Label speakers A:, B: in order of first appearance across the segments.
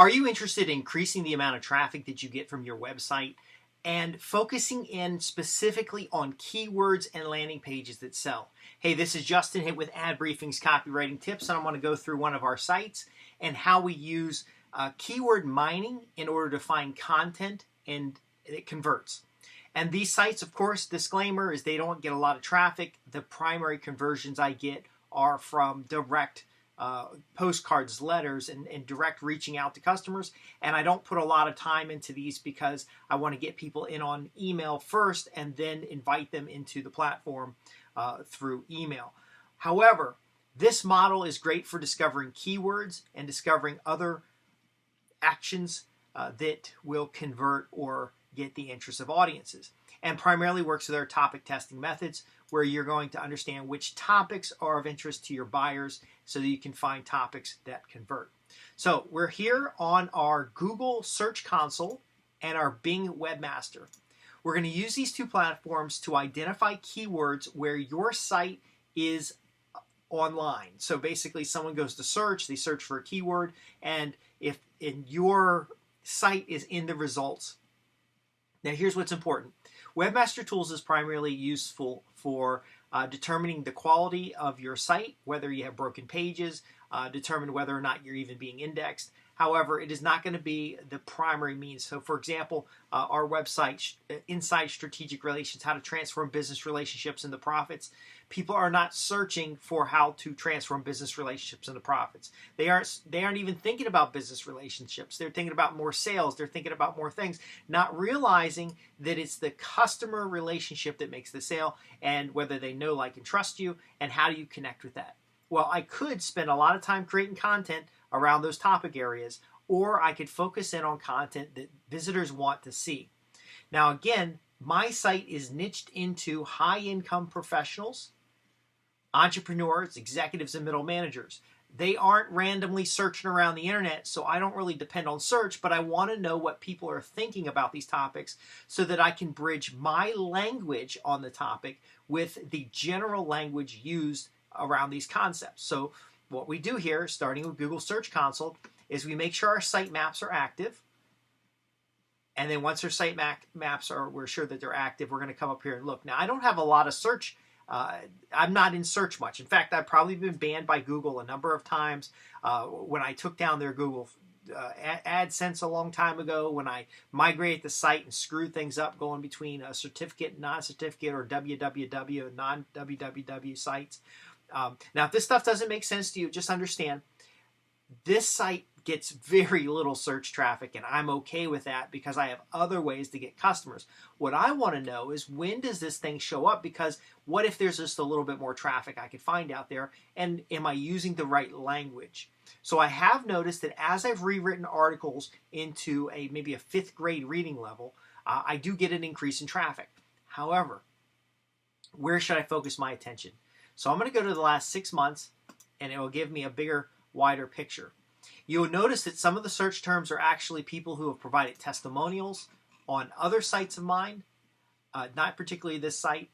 A: Are you interested in increasing the amount of traffic that you get from your website and focusing in specifically on keywords and landing pages that sell? Hey, this is Justin Hitt with Ad Briefing's Copywriting Tips, and I want to go through one of our sites and how we use keyword mining in order to find content and it converts. And these sites, of course, disclaimer, is they don't get a lot of traffic. The primary conversions I get are from direct postcards, letters, and direct reaching out to customers. And I don't put a lot of time into these because I want to get people in on email first and then invite them into the platform through email. However, this model is great for discovering keywords and discovering other actions that will convert or get the interest of audiences, and primarily works with our topic testing methods, where you're going to understand which topics are of interest to your buyers so that you can find topics that convert. So we're here on our Google Search Console and our Bing Webmaster. We're going to use these two platforms to identify keywords where your site is online. So basically someone goes to search, they search for a keyword, and if your site is in the results. Now here's what's important. Webmaster Tools is primarily useful for determining the quality of your site, whether you have broken pages, determine whether or not you're even being indexed. However, it is not going to be the primary means. So for example, our website, Inside Strategic Relations, how to transform business relationships into profits. People are not searching for how to transform business relationships into profits. They aren't even thinking about business relationships. They're thinking about more sales. They're thinking about more things, not realizing that it's the customer relationship that makes the sale, and whether they know, like, and trust you, and how do you connect with that. Well, I could spend a lot of time creating content around those topic areas, or I could focus in on content that visitors want to see. Now, again, my site is niched into high-income professionals, entrepreneurs, executives, and middle managers. They aren't randomly searching around the internet, so I don't really depend on search, but I want to know what people are thinking about these topics so that I can bridge my language on the topic with the general language used around these concepts. So what we do here, starting with Google Search Console, is we make sure our sitemaps are active. And then once our sitemaps are, we're sure that they're active, we're going to come up here and look. Now, I don't have a lot of search. I'm not in search much. In fact, I've probably been banned by Google a number of times. When I took down their Google AdSense a long time ago, when I migrated the site and screwed things up going between a certificate, non-certificate, or www and non-www sites. Now, if this stuff doesn't make sense to you, just understand this site gets very little search traffic, and I'm okay with that because I have other ways to get customers. What I want to know is, when does this thing show up? Because what if there's just a little bit more traffic I could find out there, and am I using the right language? So I have noticed that as I've rewritten articles into maybe a 5th grade reading level, I do get an increase in traffic. However, where should I focus my attention? So I'm going to go to the last 6 months, and it will give me a bigger, wider picture. You'll notice that some of the search terms are actually people who have provided testimonials on other sites of mine, not particularly this site.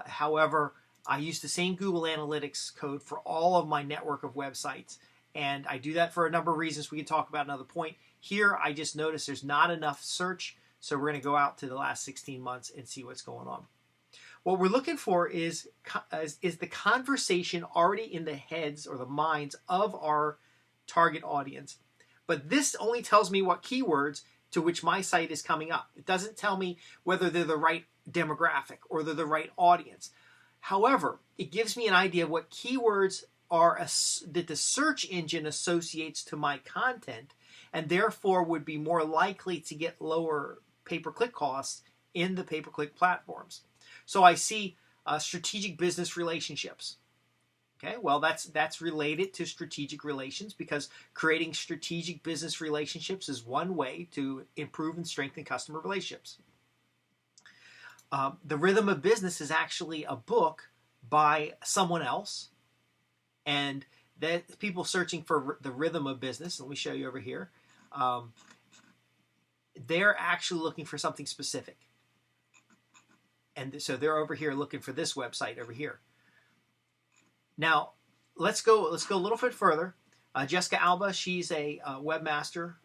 A: However, I use the same Google Analytics code for all of my network of websites, and I do that for a number of reasons we can talk about another point. Here, I just noticed there's not enough search, so we're going to go out to the last 16 months and see what's going on. What we're looking for is the conversation already in the heads or the minds of our target audience. But this only tells me what keywords to which my site is coming up. It doesn't tell me whether they're the right demographic or they're the right audience. However, it gives me an idea of what keywords are that the search engine associates to my content, and therefore would be more likely to get lower pay-per-click costs in the pay-per-click platforms. So I see strategic business relationships. Okay, well, that's related to strategic relations, because creating strategic business relationships is one way to improve and strengthen customer relationships. The Rhythm of Business is actually a book by someone else, and that people searching for the Rhythm of Business. Let me show you over here. They're actually looking for something specific, and so they're over here looking for this website over here. Now, let's go a little bit further. Jessica Alba, she's a webmaster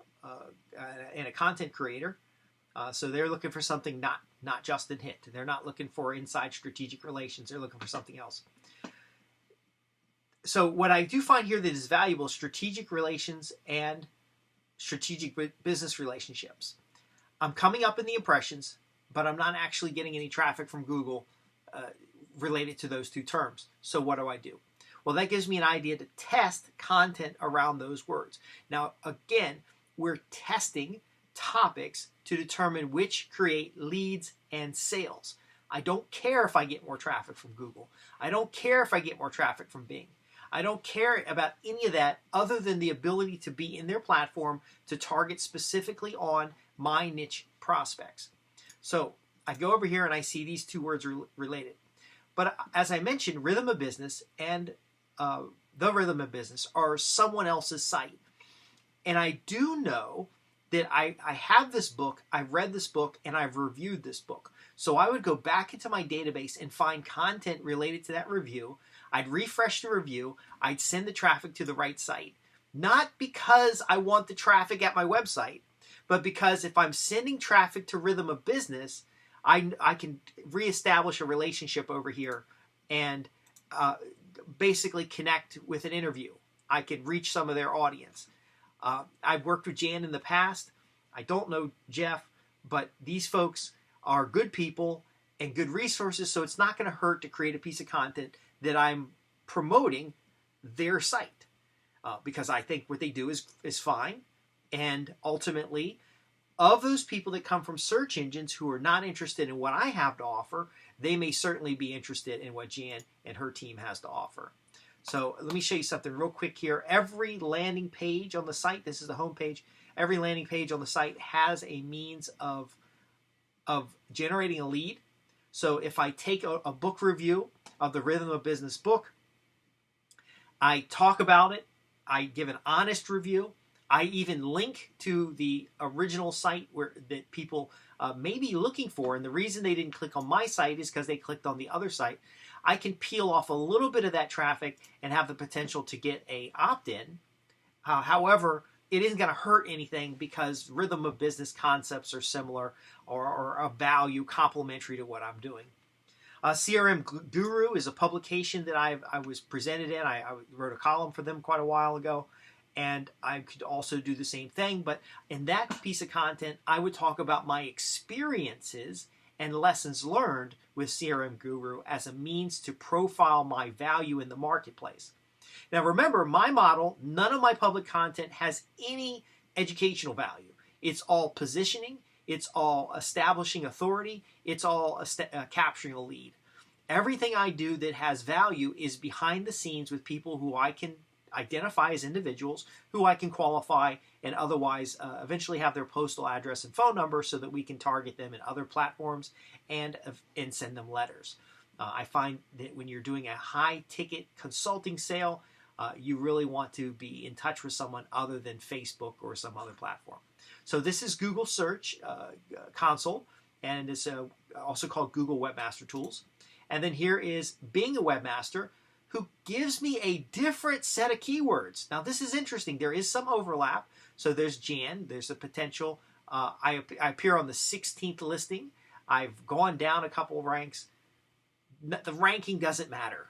A: and a content creator. So they're looking for something not Justin Hitt. They're not looking for inside strategic relations. They're looking for something else. So what I do find here that is valuable is strategic relations and strategic business relationships. I'm coming up in the impressions, but I'm not actually getting any traffic from Google related to those two terms. So what do? Well, that gives me an idea to test content around those words. Now, again, we're testing topics to determine which create leads and sales. I don't care if I get more traffic from Google. I don't care if I get more traffic from Bing. I don't care about any of that other than the ability to be in their platform to target specifically on my niche prospects. So I go over here and I see these two words related. But as I mentioned, Rhythm of Business and The Rhythm of Business are someone else's site. And I do know that I have this book, I've read this book, and I've reviewed this book. So I would go back into my database and find content related to that review. I'd refresh the review. I'd send the traffic to the right site. Not because I want the traffic at my website, but because if I'm sending traffic to Rhythm of Business, I can reestablish a relationship over here and basically connect with an interview. I can reach some of their audience. I've worked with Jan in the past. I don't know Jeff, but these folks are good people and good resources, so it's not going to hurt to create a piece of content that I'm promoting their site because I think what they do is fine. And ultimately, of those people that come from search engines who are not interested in what I have to offer, they may certainly be interested in what Jan and her team has to offer. So let me show you something real quick here. Every landing page on the site, this is the home page, every landing page on the site has a means of generating a lead. So if I take a book review of the Rhythm of Business book, I talk about it, I give an honest review, I even link to the original site that people may be looking for, and the reason they didn't click on my site is because they clicked on the other site. I can peel off a little bit of that traffic and have the potential to get a opt-in. However, it isn't going to hurt anything because Rhythm of Business concepts are similar or a value complementary to what I'm doing. CRM Guru is a publication that I was presented in. I wrote a column for them quite a while ago, and I could also do the same thing. But in that piece of content, I would talk about my experiences and lessons learned with CRM Guru as a means to profile my value in the marketplace. Now remember, my model, none of my public content has any educational value. It's all positioning, it's all establishing authority, it's all capturing a lead. Everything I do that has value is behind the scenes with people who I can identify as individuals, who I can qualify and otherwise eventually have their postal address and phone number so that we can target them in other platforms and send them letters. I find that when you're doing a high-ticket consulting sale, you really want to be in touch with someone other than Facebook or some other platform. So this is Google Search Console, and it's also called Google Webmaster Tools. And then here is Being a Webmaster, who gives me a different set of keywords. Now this is interesting. There is some overlap. So there's Jan. There's a potential. I appear on the 16th listing. I've gone down a couple of ranks. The ranking doesn't matter.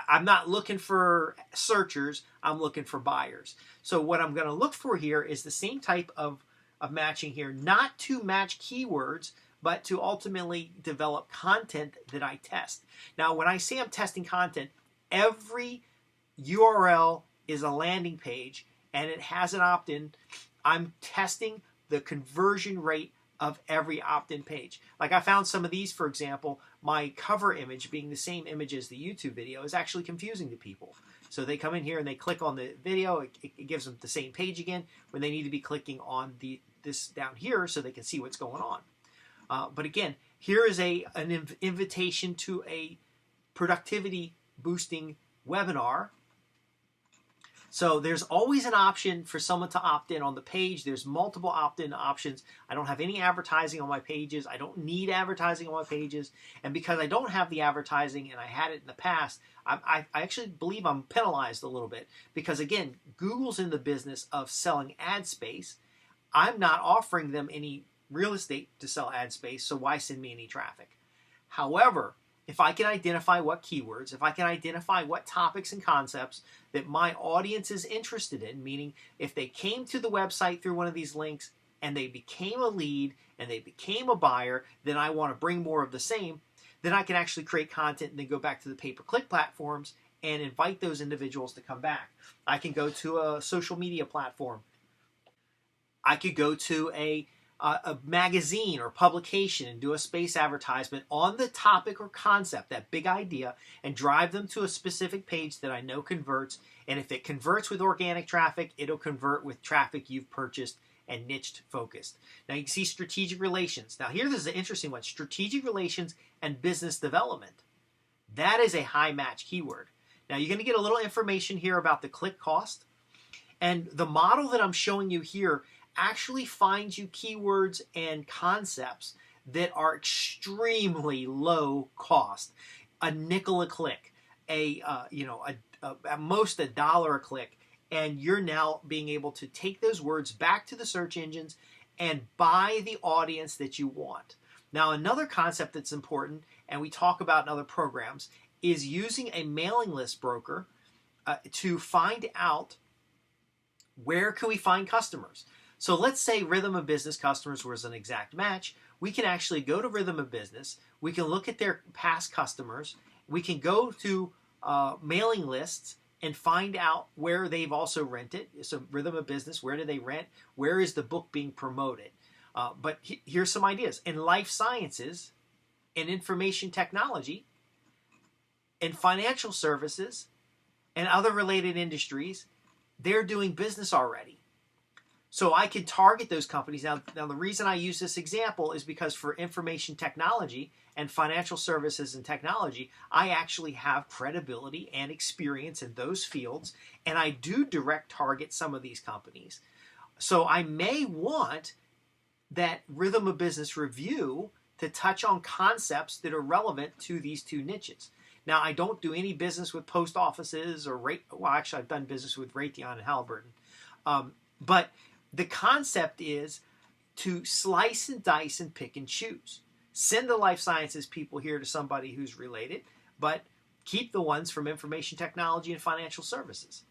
A: I'm not looking for searchers. I'm looking for buyers. So what I'm going to look for here is the same type of matching here, not to match keywords, but to ultimately develop content that I test. Now, when I say I'm testing content, every URL is a landing page and it has an opt-in. I'm testing the conversion rate of every opt-in page. Like I found some of these, for example, my cover image being the same image as the YouTube video is actually confusing to people. So they come in here and they click on the video, it gives them the same page again when they need to be clicking on this down here so they can see what's going on. But again, here is an invitation to a productivity boosting webinar. So there's always an option for someone to opt in on the page. There's multiple opt-in options. I don't have any advertising on my pages. I don't need advertising on my pages. And because I don't have the advertising and I had it in the past, I actually believe I'm penalized a little bit because, again, Google's in the business of selling ad space. I'm not offering them any real estate to sell ad space, so why send me any traffic? However, if I can identify what keywords, if I can identify what topics and concepts that my audience is interested in, meaning if they came to the website through one of these links and they became a lead and they became a buyer, then I want to bring more of the same, then I can actually create content and then go back to the pay-per-click platforms and invite those individuals to come back. I can go to a social media platform. I could go to a magazine or publication and do a space advertisement on the topic or concept, that big idea, and drive them to a specific page that I know converts. And if it converts with organic traffic, it'll convert with traffic you've purchased and niched focused. Now you can see strategic relations. Now here, this is an interesting one. Strategic relations and business development. That is a high match keyword. Now you're going to get a little information here about the click cost. And the model that I'm showing you here actually finds you keywords and concepts that are extremely low cost. A nickel a click, at most $1 a click, and you're now being able to take those words back to the search engines and buy the audience that you want. Now, another concept that's important, and we talk about in other programs, is using a mailing list broker to find out where can we find customers. So let's say Rhythm of Business customers was an exact match. We can actually go to Rhythm of Business. We can look at their past customers. We can go to mailing lists and find out where they've also rented. So Rhythm of Business, where do they rent? Where is the book being promoted? But here's some ideas. In life sciences, in information technology, in financial services, and other related industries, they're doing business already. So I can target those companies. Now the reason I use this example is because for information technology and financial services and technology, I actually have credibility and experience in those fields, and I do direct target some of these companies. So I may want that Rhythm of Business review to touch on concepts that are relevant to these two niches. Now, I don't do any business with post offices or actually I've done business with Raytheon and Halliburton. But the concept is to slice and dice and pick and choose. Send the life sciences people here to somebody who's related, but keep the ones from information technology and financial services.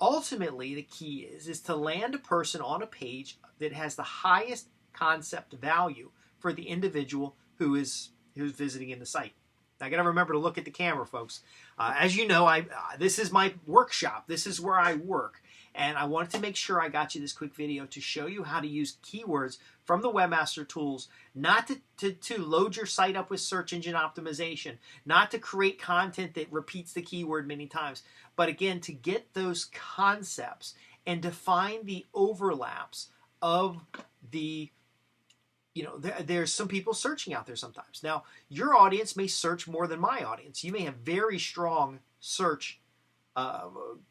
A: Ultimately, the key is to land a person on a page that has the highest concept value for the individual who's visiting in the site. Now, I got to remember to look at the camera, folks. As you know, this is my workshop. This is where I work. And I wanted to make sure I got you this quick video to show you how to use keywords from the Webmaster Tools, not to load your site up with search engine optimization, not to create content that repeats the keyword many times, but again, to get those concepts and to find the overlaps of the, there's some people searching out there sometimes. Now, your audience may search more than my audience. You may have very strong search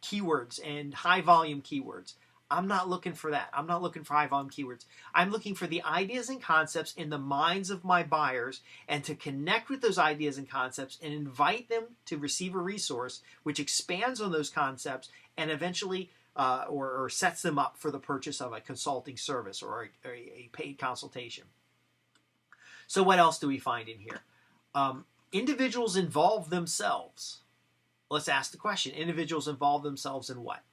A: keywords and high volume keywords. I'm not looking for that. I'm not looking for high volume keywords. I'm looking for the ideas and concepts in the minds of my buyers, and to connect with those ideas and concepts and invite them to receive a resource which expands on those concepts and eventually or sets them up for the purchase of a consulting service or a paid consultation. So what else do we find in here? Individuals involve themselves. Let's ask the question. Individuals involve themselves in what?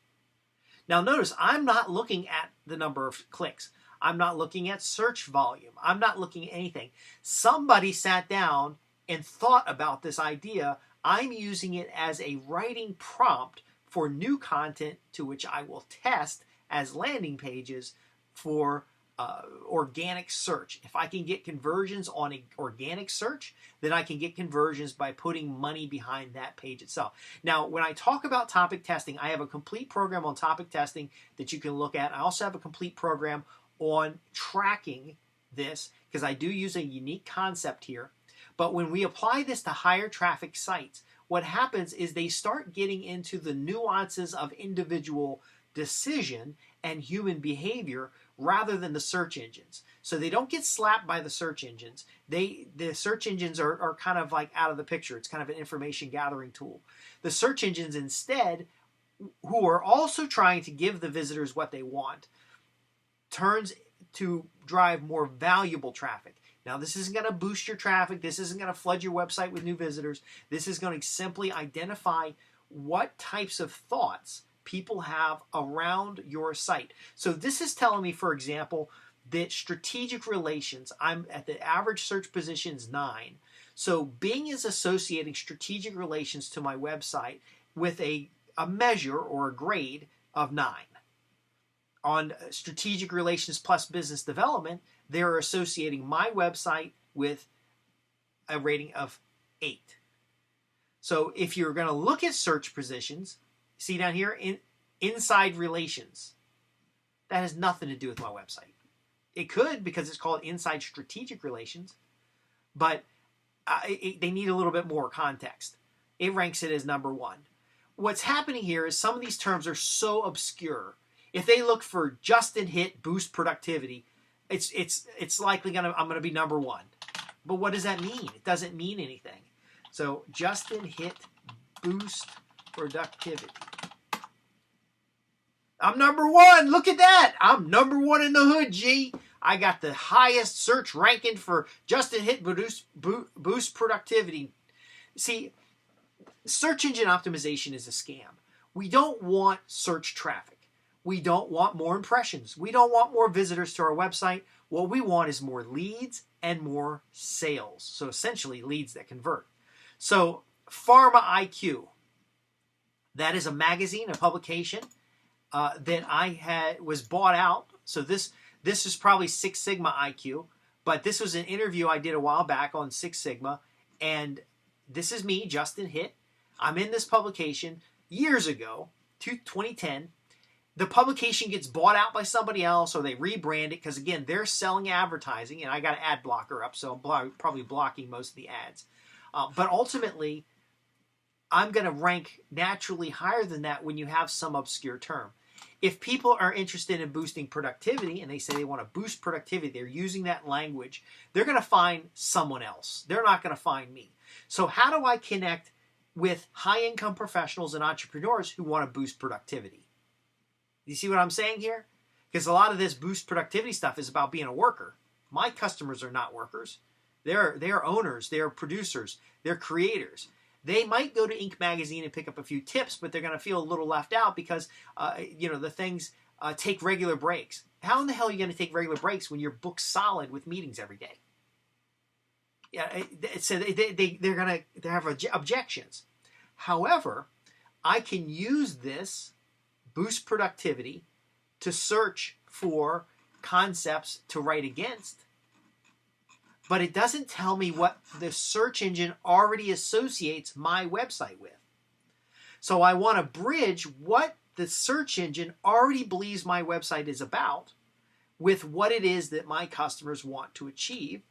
A: Now notice, I'm not looking at the number of clicks. I'm not looking at search volume. I'm not looking at anything. Somebody sat down and thought about this idea. I'm using it as a writing prompt for new content to which I will test as landing pages for organic search. If I can get conversions on an organic search, then I can get conversions by putting money behind that page itself. Now, when I talk about topic testing, I have a complete program on topic testing that you can look at. I also have a complete program on tracking this because I do use a unique concept here. But when we apply this to higher traffic sites, what happens is they start getting into the nuances of individual decision and human behavior rather than the search engines. So they don't get slapped by the search engines. The search engines are kind of like out of the picture. It's kind of an information gathering tool. The search engines instead, who are also trying to give the visitors what they want, turns to drive more valuable traffic. Now, this isn't going to boost your traffic. This isn't going to flood your website with new visitors. This is going to simply identify what types of thoughts people have around your site. So this is telling me, for example, that strategic relations, I'm at the average search positions 9. So Bing is associating strategic relations to my website with a measure or a grade of 9. On strategic relations plus business development, they're associating my website with a rating of 8. So if you're going to look at search positions, see down here, inside relations, that has nothing to do with my website. It could, because it's called inside strategic relations, but they need a little bit more context. It ranks it as number 1. What's happening here is some of these terms are so obscure. If they look for Justin Hit boost productivity, it's likely I'm gonna be number 1. But what does that mean? It doesn't mean anything. So Justin Hit boost productivity. I'm number 1. Look at that. I'm number 1 in the hood, G. I got the highest search ranking for Justin Hit boost productivity. See, search engine optimization is a scam. We don't want search traffic. We don't want more impressions. We don't want more visitors to our website. What we want is more leads and more sales. So essentially leads that convert. So Pharma IQ, that is a magazine, a publication that was bought out. So this is probably Six Sigma IQ, but this was an interview I did a while back on Six Sigma, and this is me, Justin Hitt. I'm in this publication years ago, 2010. The publication gets bought out by somebody else, or they rebrand it, because again, they're selling advertising, and I got an ad blocker up, so I'm probably blocking most of the ads. But ultimately, I'm going to rank naturally higher than that when you have some obscure term. If people are interested in boosting productivity and they say they want to boost productivity, they're using that language, they're going to find someone else. They're not going to find me. So how do I connect with high-income professionals and entrepreneurs who want to boost productivity? You see what I'm saying here? Because a lot of this boost productivity stuff is about being a worker. My customers are not workers. They're owners, they're producers, they're creators. They might go to Inc. magazine and pick up a few tips, but they're going to feel a little left out because, the things take regular breaks. How in the hell are you going to take regular breaks when you're booked solid with meetings every day? Yeah, so they're going to have objections. However, I can use this boost productivity to search for concepts to write against, but it doesn't tell me what the search engine already associates my website with. So I want to bridge what the search engine already believes my website is about with what it is that my customers want to achieve,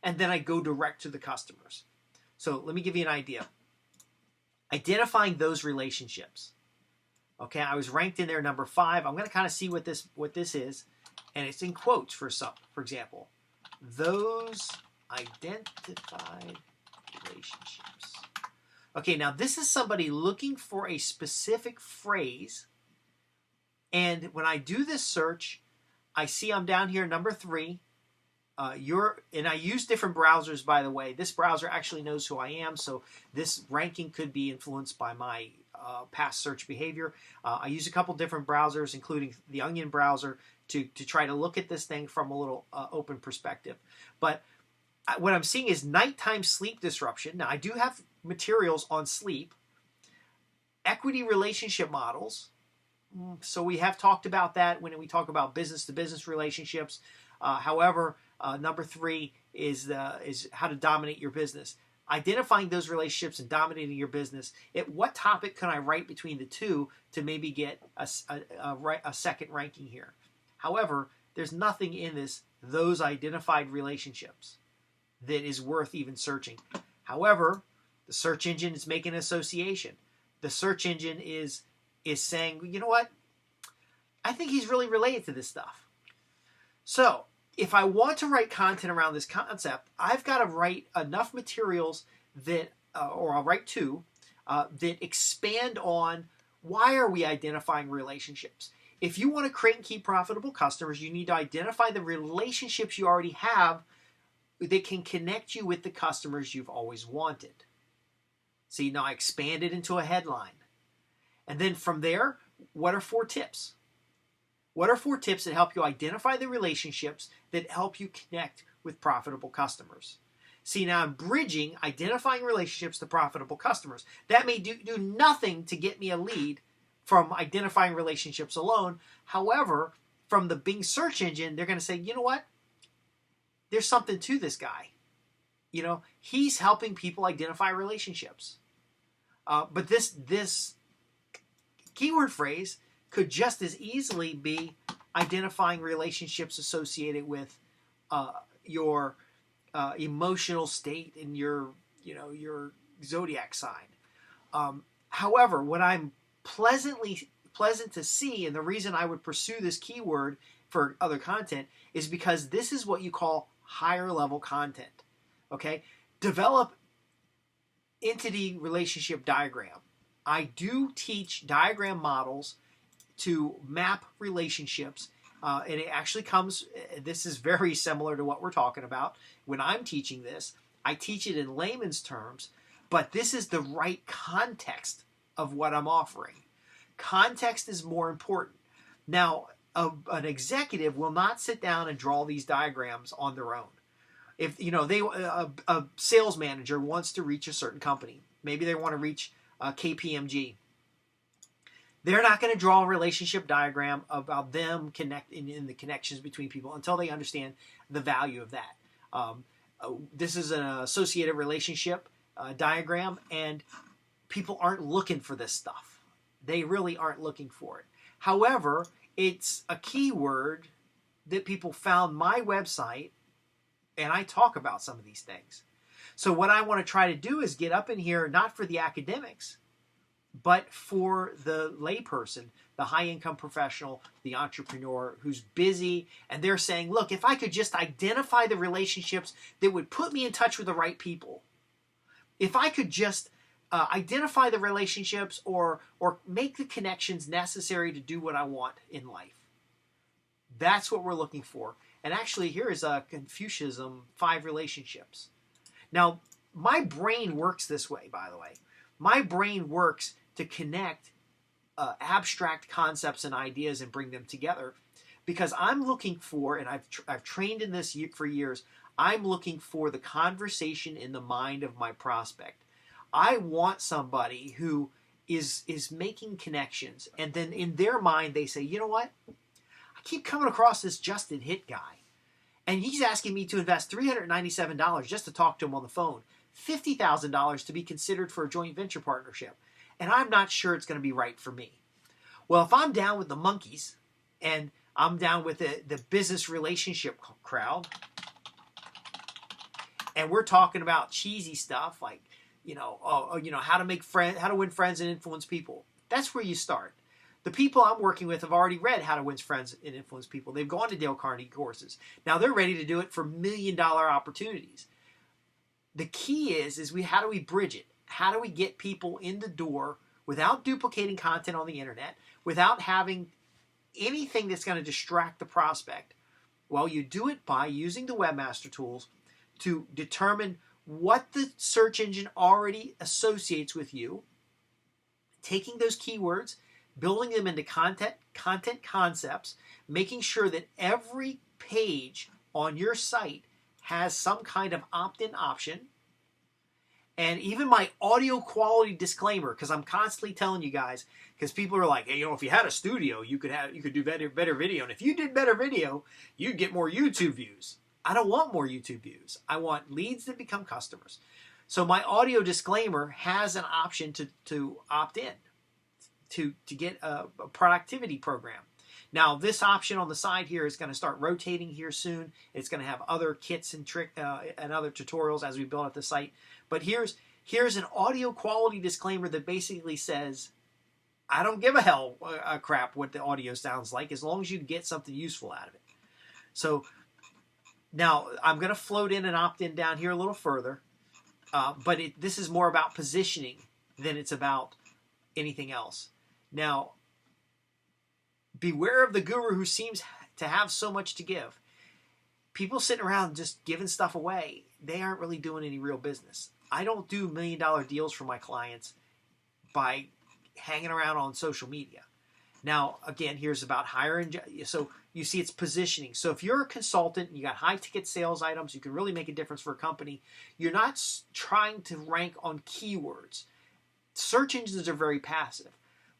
A: and then I go direct to the customers. So let me give you an idea. Identifying those relationships. Okay, I was ranked in there number 5. I'm going to kind of see what this is, and it's in quotes for example. Those identified relationships. Okay, now this is somebody looking for a specific phrase, and when I do this search, I see I'm down here number 3. And I use different browsers, by the way. This browser actually knows who I am, so this ranking could be influenced by my past search behavior. I use a couple different browsers, including the Onion browser, to try to look at this thing from a little open perspective. But what I'm seeing is nighttime sleep disruption. Now, I do have materials on sleep. Equity relationship models. So we have talked about that when we talk about business-to-business relationships. However, number 3 is how to dominate your business. Identifying those relationships and dominating your business. At what topic can I write between the two to maybe get a second ranking here? However, there's nothing in those identified relationships that is worth even searching. However, the search engine is making an association. The search engine is saying, you know what? I think he's really related to this stuff. So if I want to write content around this concept, I've got to write enough materials that, or I'll write 2, that expand on why are we identifying relationships. if you want to create and keep profitable customers, you need to identify the relationships you already have that can connect you with the customers you've always wanted. See, now I expanded into a headline. And then from there, what are 4 tips? What are 4 tips that help you identify the relationships that help you connect with profitable customers? See, now I'm bridging identifying relationships to profitable customers. That may do nothing to get me a lead from identifying relationships alone. However, from the Bing search engine, they're going to say, you know what? There's something to this guy. You know, he's helping people identify relationships. But this keyword phrase could just as easily be identifying relationships associated with your emotional state and your zodiac sign. However, what I'm pleasant to see, and the reason I would pursue this keyword for other content is because this is what you call higher level content. Okay, develop entity relationship diagram. I do teach diagram models to map relationships, and it actually comes, this is very similar to what we're talking about. When I'm teaching this, I teach it in layman's terms, but this is the right context of what I'm offering. Context is more important. Now, an executive will not sit down and draw these diagrams on their own. If a sales manager wants to reach a certain company, maybe they want to reach KPMG. They're not going to draw a relationship diagram about them connecting in the connections between people until they understand the value of that. This is an associated relationship diagram, and people aren't looking for this stuff. They really aren't looking for it. However, it's a keyword that people found my website, and I talk about some of these things. So what I want to try to do is get up in here, not for the academics, but for the layperson, the high-income professional, the entrepreneur who's busy, and they're saying, look, if I could just identify the relationships that would put me in touch with the right people, if I could just identify the relationships or make the connections necessary to do what I want in life. That's what we're looking for. And actually, here is a Confucianism 5 relationships. Now, my brain works this way, by the way. My brain works to connect abstract concepts and ideas and bring them together because I'm looking for, and I've trained in this for years, I'm looking for the conversation in the mind of my prospect. I want somebody who is making connections, and then in their mind they say, you know what? I keep coming across this Justin Hitt guy, and he's asking me to invest $397 just to talk to him on the phone, $50,000 to be considered for a joint venture partnership, and I'm not sure it's going to be right for me. Well, if I'm down with the monkeys, and I'm down with the business relationship crowd, and we're talking about cheesy stuff like, how to make friends, how to win friends and influence people. That's where you start. The people I'm working with have already read How to Win Friends and Influence People. They've gone to Dale Carnegie courses. Now they're ready to do it for $1 million opportunities. The key is how do we bridge it? How do we get people in the door without duplicating content on the internet, without having anything that's going to distract the prospect? Well, you do it by using the Webmaster Tools to determine what the search engine already associates with you, taking those keywords, building them into content concepts, making sure that every page on your site has some kind of opt-in option, and even my audio quality disclaimer, because I'm constantly telling you guys, because people are like, hey, if you had a studio, you could do better video, and if you did better video, you'd get more YouTube views. I don't want more YouTube views. I want leads that become customers. So my audio disclaimer has an option to opt in, to get a productivity program. Now, this option on the side here is going to start rotating here soon. It's going to have other kits and and other tutorials as we build up the site. But here's an audio quality disclaimer that basically says, I don't give a crap what the audio sounds like as long as you get something useful out of it. So now I'm going to float in and opt in down here a little further, but this is more about positioning than it's about anything else. Now, beware of the guru who seems to have so much to give. People sitting around just giving stuff away, they aren't really doing any real business. I don't do $1 million deals for my clients by hanging around on social media. Now, again, here's about hiring. So you see it's positioning. So if you're a consultant and you got high ticket sales items, you can really make a difference for a company. You're not trying to rank on keywords. Search engines are very passive.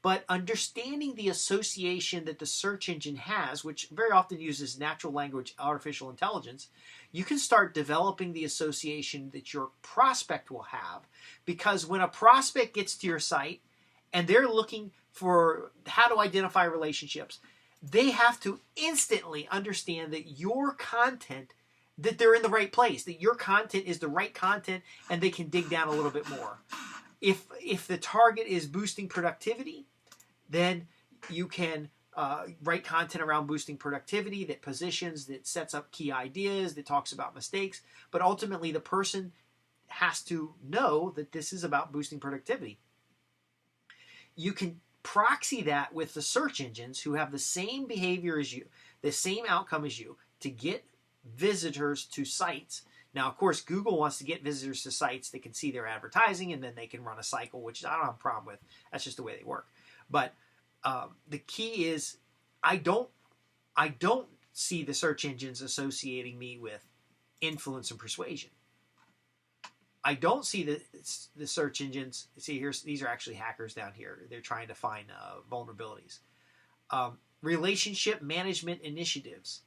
A: But understanding the association that the search engine has, which very often uses natural language artificial intelligence, you can start developing the association that your prospect will have. Because when a prospect gets to your site and they're looking for how to identify relationships, they have to instantly understand that your content, that they're in the right place, that your content is the right content, and they can dig down a little bit more. If the target is boosting productivity, then you can write content around boosting productivity that positions, that sets up key ideas, that talks about mistakes. But ultimately, the person has to know that this is about boosting productivity. You can proxy that with the search engines who have the same behavior as you, the same outcome as you, to get visitors to sites. Now, of course, Google wants to get visitors to sites that can see their advertising, and then they can run a cycle, which I don't have a problem with. That's just the way they work. But the key is, I don't see the search engines associating me with influence and persuasion. I don't see the search engines. See, these are actually hackers down here. They're trying to find vulnerabilities. Relationship management initiatives.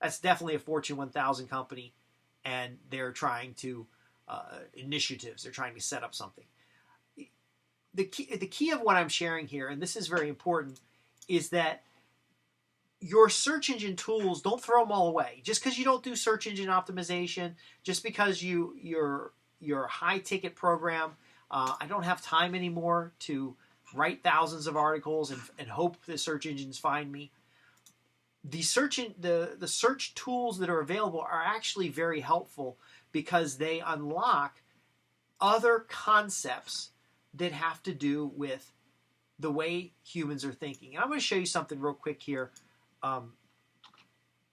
A: That's definitely a Fortune 1000 company, and they're trying to initiatives. They're trying to set up something. The key of what I'm sharing here, and this is very important, is that your search engine tools, don't throw them all away. Just because you don't do search engine optimization, just because your high ticket program, I don't have time anymore to write thousands of articles and hope the search engines find me. The search tools that are available are actually very helpful because they unlock other concepts that have to do with the way humans are thinking. And I'm going to show you something real quick here,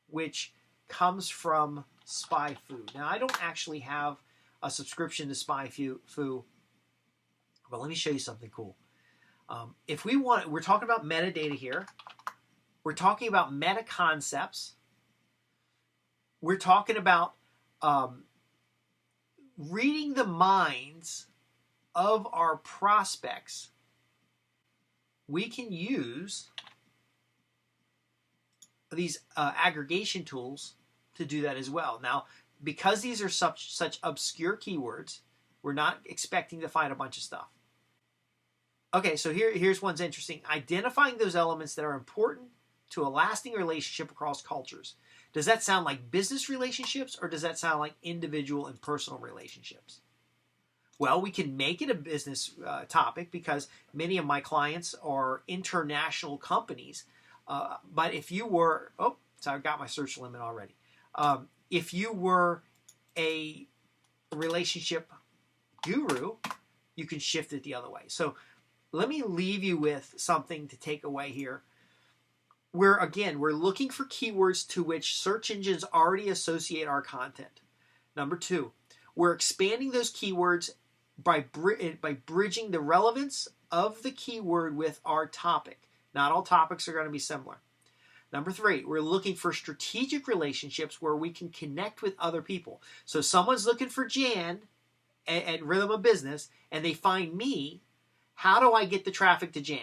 A: which comes from SpyFu. Now, I don't actually have a subscription to SpyFu, but let me show you something cool. If we want, we're talking about metadata here. We're talking about meta concepts. We're talking about reading the minds of our prospects. We can use these aggregation tools to do that as well. Now, because these are such obscure keywords, we're not expecting to find a bunch of stuff. Okay, so here's one's interesting. Identifying those elements that are important to a lasting relationship across cultures. Does that sound like business relationships, or does that sound like individual and personal relationships? Well, we can make it a business topic because many of my clients are international companies. But if you were, so I got my search limit already. If you were a relationship guru, you can shift it the other way. So let me leave you with something to take away here. We're looking for keywords to which search engines already associate our content. Number two, we're expanding those keywords by bridging the relevance of the keyword with our topic. Not all topics are going to be similar. Number three, we're looking for strategic relationships where we can connect with other people. So someone's looking for Jan at Rhythm of Business, and they find me. How do I get the traffic to Jan?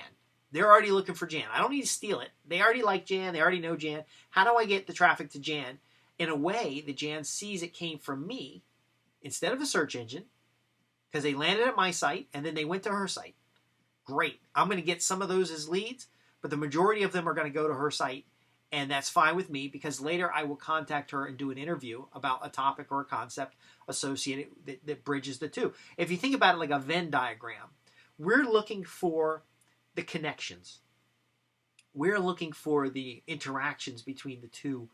A: They're already looking for Jan. I don't need to steal it. They already like Jan. They already know Jan. How do I get the traffic to Jan in a way that Jan sees it came from me instead of a search engine? Because they landed at my site and then they went to her site. Great. I'm going to get some of those as leads, but the majority of them are going to go to her site, and that's fine with me because later I will contact her and do an interview about a topic or a concept associated that bridges the two. If you think about it like a Venn diagram, we're looking for the connections. We're looking for the interactions between the two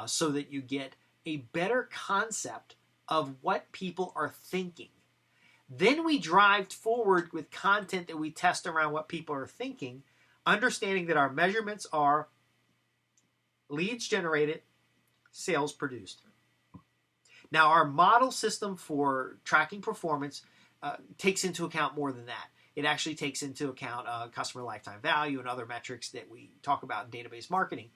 A: so that you get a better concept of what people are thinking. Then we drive forward with content that we test around what people are thinking Understanding that our measurements are leads generated, sales produced. Now, our model system for tracking performance takes into account more than that. It actually takes into account customer lifetime value and other metrics that we talk about in database marketing.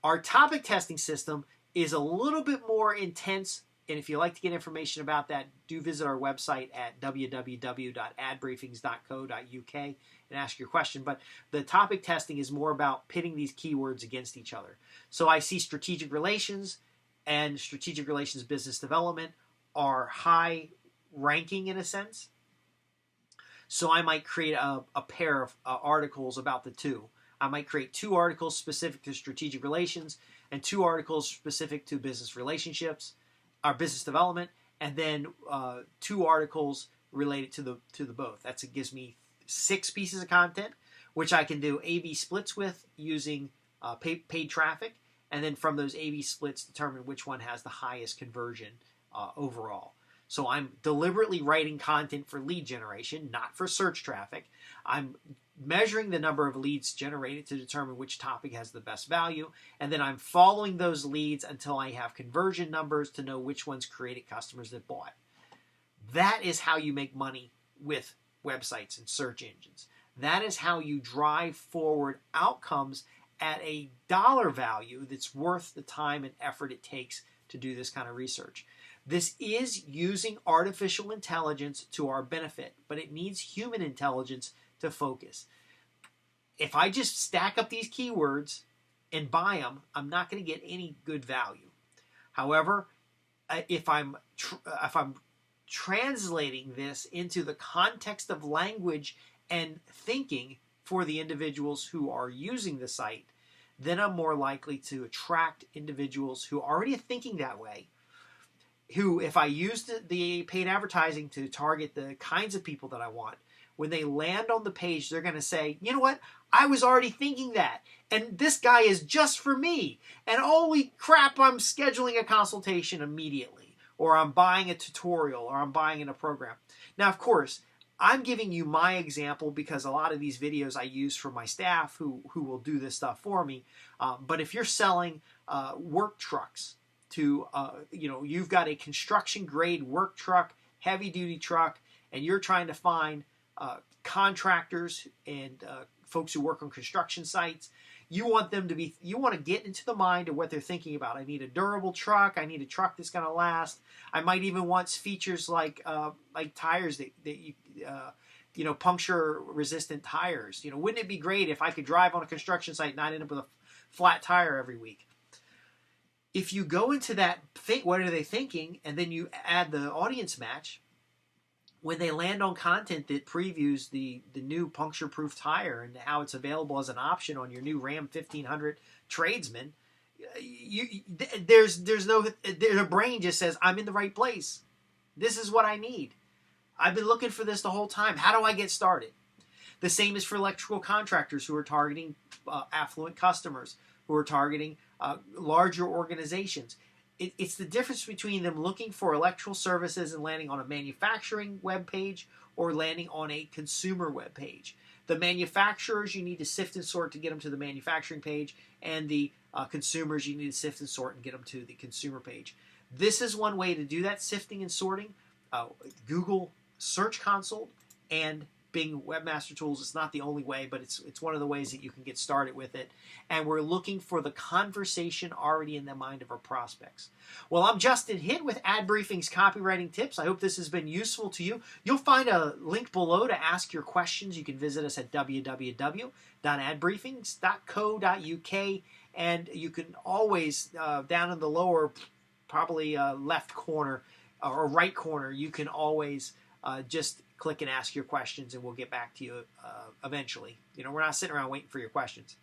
A: Our topic testing system is a little bit more intense, and if you'd like to get information about that, do visit our website at www.adbriefings.co.uk and ask your question. But the topic testing is more about pitting these keywords against each other. So I see strategic relations and strategic relations business development are high ranking in a sense. So I might create a pair of articles about the two. I might create 2 articles specific to strategic relations and 2 articles specific to business relationships, or business development, and then 2 articles related to the both. It gives me 6 pieces of content, which I can do A/B splits with using paid traffic, and then from those A/B splits determine which one has the highest conversion overall. So I'm deliberately writing content for lead generation, not for search traffic. I'm measuring the number of leads generated to determine which topic has the best value, and then I'm following those leads until I have conversion numbers to know which ones created customers that bought. That is how you make money with websites and search engines. That is how you drive forward outcomes at a dollar value that's worth the time and effort it takes to do this kind of research. This is using artificial intelligence to our benefit, but it needs human intelligence to focus. If I just stack up these keywords and buy them, I'm not going to get any good value. However, if I'm translating this into the context of language and thinking for the individuals who are using the site, then I'm more likely to attract individuals who already are thinking that way, who, if I use the paid advertising to target the kinds of people that I want, when they land on the page, they're going to say, you know what? I was already thinking that. And this guy is just for me. And holy crap, I'm scheduling a consultation immediately. Or I'm buying a tutorial, or I'm buying in a program. Now, of course, I'm giving you my example because a lot of these videos I use for my staff who will do this stuff for me. But if you're selling work trucks to, you've got a construction grade work truck, heavy duty truck, and you're trying to find contractors and folks who work on construction sites, you want to get into the mind of what they're thinking about. I need a durable truck. I need a truck that's going to last. I might even want features like tires that you puncture resistant tires. Wouldn't it be great if I could drive on a construction site and not end up with a flat tire every week? If you go into that, what are they thinking, and then you add the audience match, when they land on content that previews the new puncture-proof tire and how it's available as an option on your new Ram 1500 Tradesman, their brain just says, I'm in the right place. This is what I need. I've been looking for this the whole time. How do I get started? The same is for electrical contractors who are targeting affluent customers, who are targeting larger organizations. It's the difference between them looking for electrical services and landing on a manufacturing web page or landing on a consumer web page. The manufacturers, you need to sift and sort to get them to the manufacturing page, and the consumers, you need to sift and sort and get them to the consumer page. This is one way to do that sifting and sorting. Google Search Console and Bing Webmaster Tools. It's not the only way, but it's one of the ways that you can get started with it. And we're looking for the conversation already in the mind of our prospects. Well, I'm Justin Hitt with Ad Briefing's Copywriting Tips. I hope this has been useful to you. You'll find a link below to ask your questions. You can visit us at www.adbriefings.co.uk, and you can always, down in the lower, probably left corner or right corner, you can always just click and ask your questions, and we'll get back to you eventually. We're not sitting around waiting for your questions.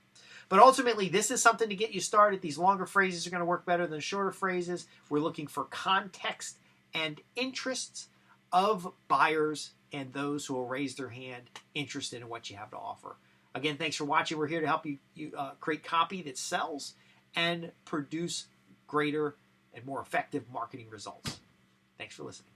A: But ultimately, this is something to get you started. These longer phrases are going to work better than shorter phrases. We're looking for context and interests of buyers and those who will raise their hand interested in what you have to offer. Again, thanks for watching. We're here to help you create copy that sells and produce greater and more effective marketing results. Thanks for listening.